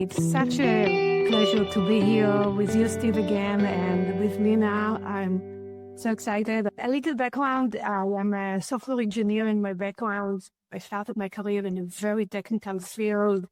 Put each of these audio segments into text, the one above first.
It's such a pleasure to be here with you, Steve, again, and with Lina. I'm so excited. A little background. I am a software engineer in my background. I started my career in a very technical field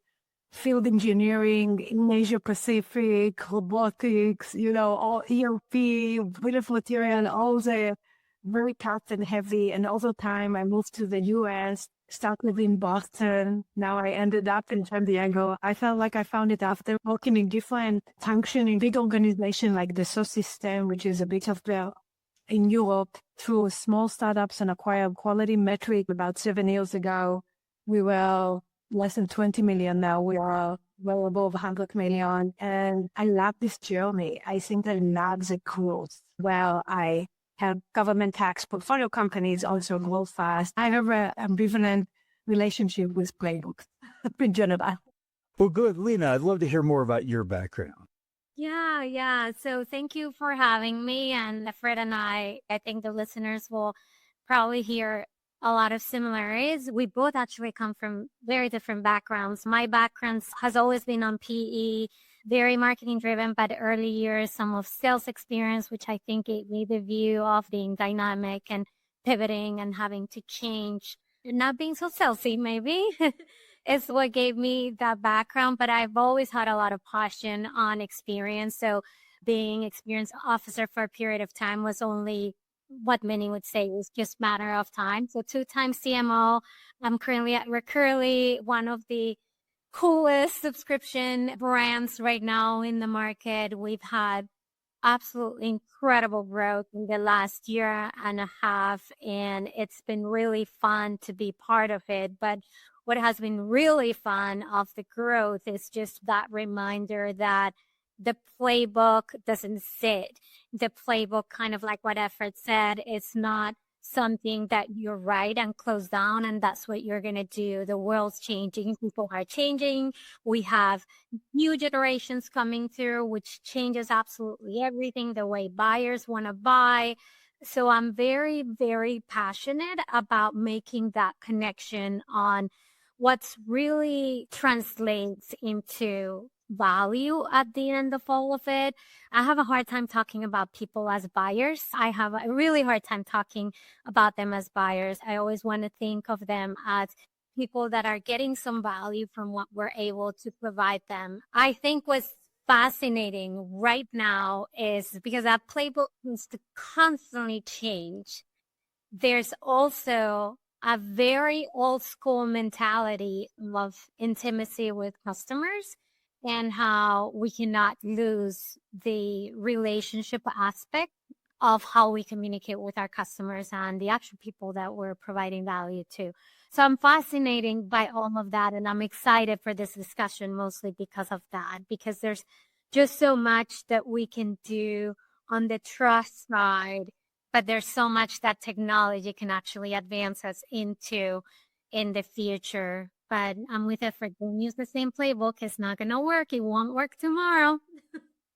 engineering in Asia Pacific, robotics, all ERP, bill of material, all the very tough and heavy. And over time, I moved to the US, started in Boston. Now I ended up in San Diego. I felt like I found it after working in different functioning big organizations like the SO system, which is a big software in Europe, through small startups and acquired Quality Metric about 7 years ago. We were less than 20 million now. We are well above 100 million. And I love this journey. I think I love the growth. Well, I have government tax portfolio companies also grow fast. I have an ambivalent relationship with playbooks in general. Well, good. Lina, I'd love to hear more about your background. Yeah. So thank you for having me. And Efrat and I think the listeners will probably hear a lot of similarities. We both actually come from very different backgrounds. My background has always been on PE, very marketing driven, but early years, some of sales experience, which I think gave me the view of being dynamic and pivoting and having to change and not being so salesy, maybe. Is what gave me that background, but I've always had a lot of passion on experience. So being experienced officer for a period of time was only what many would say is just matter of time. So 2-time CMO. I'm currently at Recurly, one of the coolest subscription brands right now in the market. We've had absolutely incredible growth in the last year and a half, and it's been really fun to be part of it. But what has been really fun of the growth is just that reminder that the playbook doesn't sit. The playbook, kind of like what Efrat said, it's not something that you write and close down and that's what you're going to do. The world's changing. People are changing. We have new generations coming through, which changes absolutely everything, the way buyers want to buy. So I'm very, very passionate about making that connection on what's really translates into value at the end of all of it. I have a hard time talking about people as buyers. I have a really hard time talking about them as buyers. I always want to think of them as people that are getting some value from what we're able to provide them. I think what's fascinating right now is because that playbook needs to constantly change. There's also a very old school mentality of intimacy with customers and how we cannot lose the relationship aspect of how we communicate with our customers and the actual people that we're providing value to. So I'm fascinated by all of that, and I'm excited for this discussion mostly because of that, because there's just so much that we can do on the trust side, but there's so much that technology can actually advance us into in the future. But I'm with Efrat. Don't use the same playbook. It's not going to work. It won't work tomorrow.